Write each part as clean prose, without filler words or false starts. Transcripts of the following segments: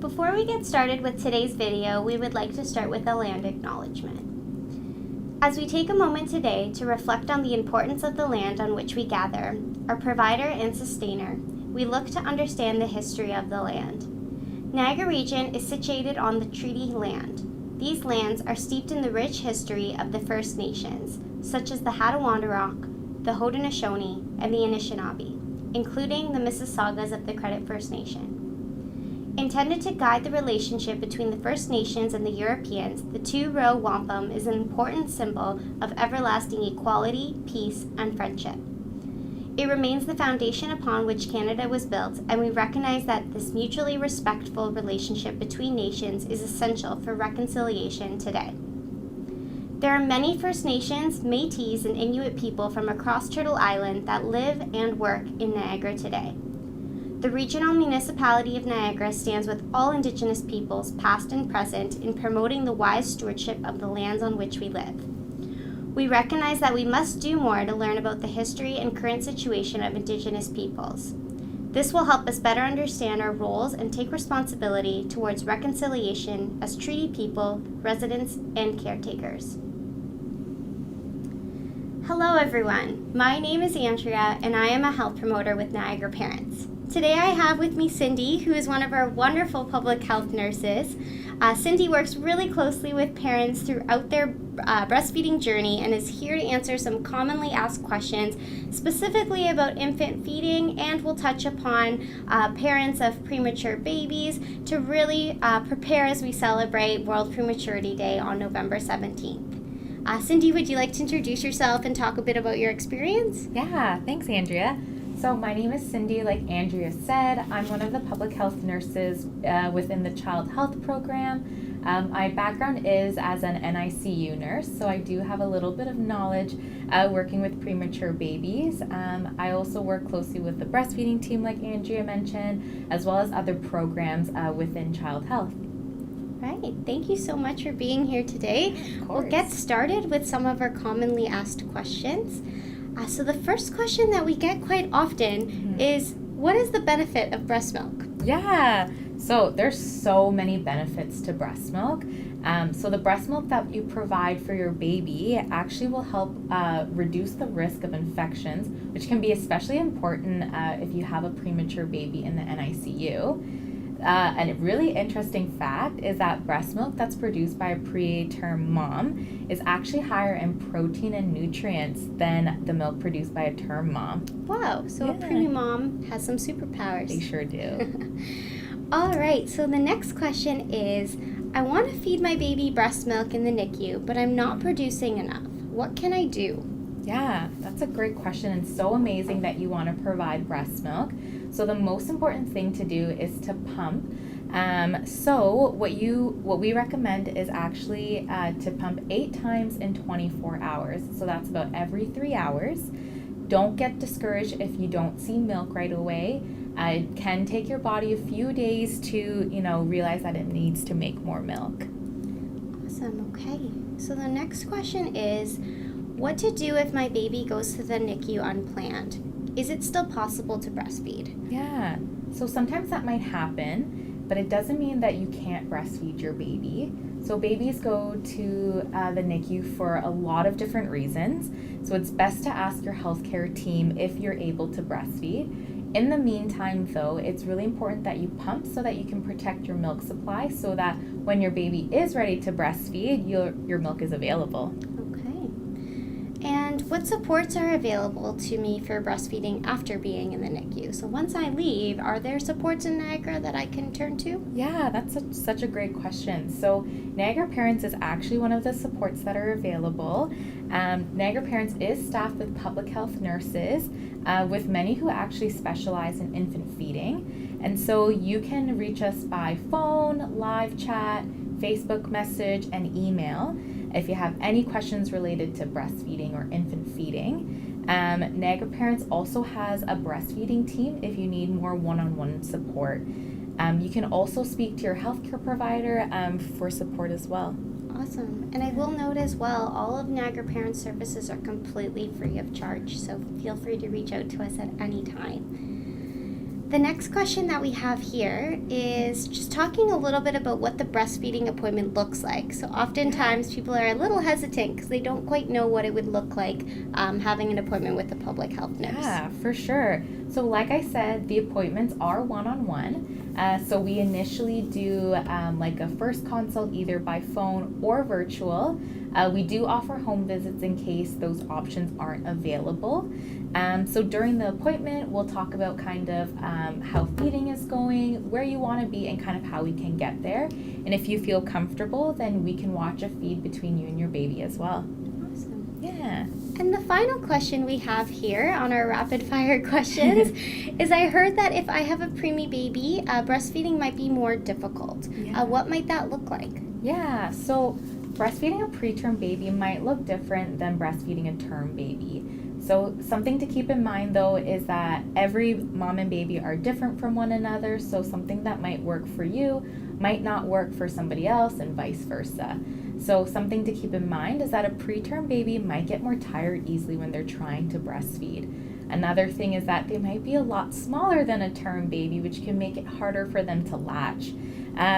Before we get started with today's video, we would like to start with a land acknowledgement. As we take a moment today to reflect on the importance of the land on which we gather, our provider and sustainer, we look to understand the history of the land. Niagara region is situated on the treaty land. These lands are steeped in the rich history of the First Nations, such as the Hattawandrock, the Haudenosaunee, and the Anishinaabe, including the Mississaugas of the Credit First Nation. Intended to guide the relationship between the First Nations and the Europeans, the two-row wampum is an important symbol of everlasting equality, peace, and friendship. It remains the foundation upon which Canada was built, and we recognize that this mutually respectful relationship between nations is essential for reconciliation today. There are many First Nations, Métis, and Inuit people from across Turtle Island that live and work in Niagara today. The Regional Municipality of Niagara stands with all Indigenous peoples, past and present, in promoting the wise stewardship of the lands on which we live. We recognize that we must do more to learn about the history and current situation of Indigenous peoples. This will help us better understand our roles and take responsibility towards reconciliation as treaty people, residents, and caretakers. Hello everyone, my name is Andrea and I am a health promoter with Niagara Parents. Today I have with me Cindy, who is one of our wonderful public health nurses. Cindy works really closely with parents throughout their breastfeeding journey and is here to answer some commonly asked questions, specifically about infant feeding, and will touch upon parents of premature babies to really prepare as we celebrate World Prematurity Day on November 17th. Cindy, would you like to introduce yourself and talk a bit about your experience? Yeah, thanks, Andrea. So my name is Cindy, like Andrea said. I'm one of the public health nurses within the child health program. My background is as an NICU nurse, so I do have a little bit of knowledge working with premature babies. I also work closely with the breastfeeding team, like Andrea mentioned, as well as other programs within child health. Right, thank you so much for being here today. Of course. We'll get started with some of our commonly asked questions. So the first question that we get quite often is, what is the benefit of breast milk? Yeah, so there's so many benefits to breast milk. So the breast milk that you provide for your baby actually will help reduce the risk of infections, which can be especially important if you have a premature baby in the NICU. And a really interesting fact is that breast milk that's produced by a preterm mom is actually higher in protein and nutrients than the milk produced by a term mom. Wow, so a preemie mom has some superpowers. They sure do. All right, so the next question is, I want to feed my baby breast milk in the NICU, but I'm not producing enough. What can I do? Yeah, that's a great question, and so amazing that you want to provide breast milk. So the most important thing to do is to pump. So what we recommend is actually to pump 8 times in 24 hours. So that's about every 3 hours. Don't get discouraged if you don't see milk right away. It can take your body a few days to, realize that it needs to make more milk. Awesome, okay. So the next question is, what to do if my baby goes to the NICU unplanned? Is it still possible to breastfeed? Yeah, so sometimes that might happen, but it doesn't mean that you can't breastfeed your baby. So babies go to the NICU for a lot of different reasons. So it's best to ask your healthcare team if you're able to breastfeed. In the meantime, though, it's really important that you pump so that you can protect your milk supply so that when your baby is ready to breastfeed, your milk is available. And what supports are available to me for breastfeeding after being in the NICU? So once I leave, are there supports in Niagara that I can turn to? Yeah, that's such a great question. So Niagara Parents is actually one of the supports that are available. Niagara Parents is staffed with public health nurses, with many who actually specialize in infant feeding. And so you can reach us by phone, live chat, Facebook message, and email if you have any questions related to breastfeeding or infant feeding. Niagara Parents also has a breastfeeding team if you need more one-on-one support. You can also speak to your healthcare provider for support as well. Awesome. And I will note as well, all of Niagara Parents services are completely free of charge, so feel free to reach out to us at any time. The next question that we have here is just talking a little bit about what the breastfeeding appointment looks like. So oftentimes people are a little hesitant because they don't quite know what it would look like having an appointment with a public health nurse. Yeah, for sure. So like I said, the appointments are one-on-one. So we initially do like a first consult either by phone or virtual. We do offer home visits in case those options aren't available. So during the appointment, we'll talk about kind of how feeding is going, where you want to be, and kind of how we can get there. And if you feel comfortable, then we can watch a feed between you and your baby as well. Awesome. Yeah. And the final question we have here on our rapid fire questions is I heard that if I have a preemie baby, breastfeeding might be more difficult. Yeah. What might that look like? Yeah, so breastfeeding a preterm baby might look different than breastfeeding a term baby. So something to keep in mind though is that every mom and baby are different from one another, so something that might work for you might not work for somebody else and vice versa. So something to keep in mind is that a preterm baby might get more tired easily when they're trying to breastfeed. Another thing is that they might be a lot smaller than a term baby, which can make it harder for them to latch.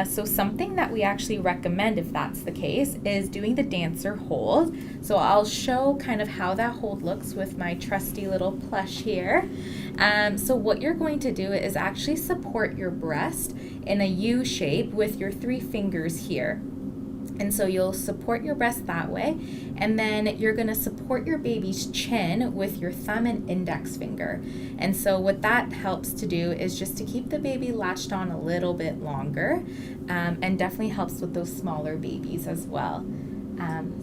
So something that we actually recommend if that's the case is doing the dancer hold. So I'll show kind of how that hold looks with my trusty little plush here. So what you're going to do is actually support your breast in a U shape with your 3 fingers here. And so you'll support your breast that way, and then you're going to support your baby's chin with your thumb and index finger. And so what that helps to do is just to keep the baby latched on a little bit longer, and definitely helps with those smaller babies as well.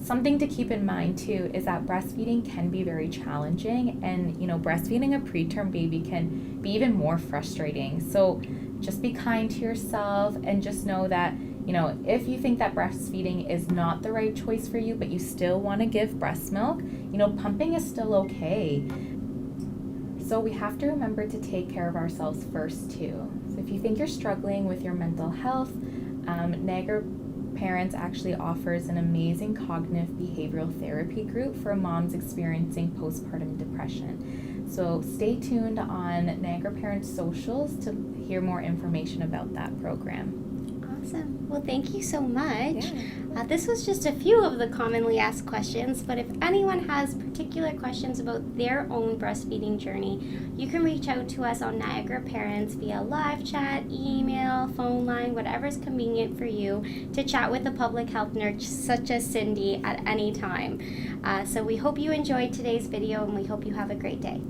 Something to keep in mind too is that breastfeeding can be very challenging, and breastfeeding a preterm baby can be even more frustrating. So just be kind to yourself and just know that if you think that breastfeeding is not the right choice for you, but you still want to give breast milk, pumping is still okay. So we have to remember to take care of ourselves first too. So if you think you're struggling with your mental health, Niagara Parents actually offers an amazing cognitive behavioral therapy group for moms experiencing postpartum depression. So stay tuned on Niagara Parents socials to hear more information about that program. Awesome. Well, thank you so much. Yeah. This was just a few of the commonly asked questions, but if anyone has particular questions about their own breastfeeding journey, you can reach out to us on Niagara Parents via live chat, email, phone line, whatever's convenient for you to chat with a public health nurse such as Cindy at any time. So we hope you enjoyed today's video, and we hope you have a great day.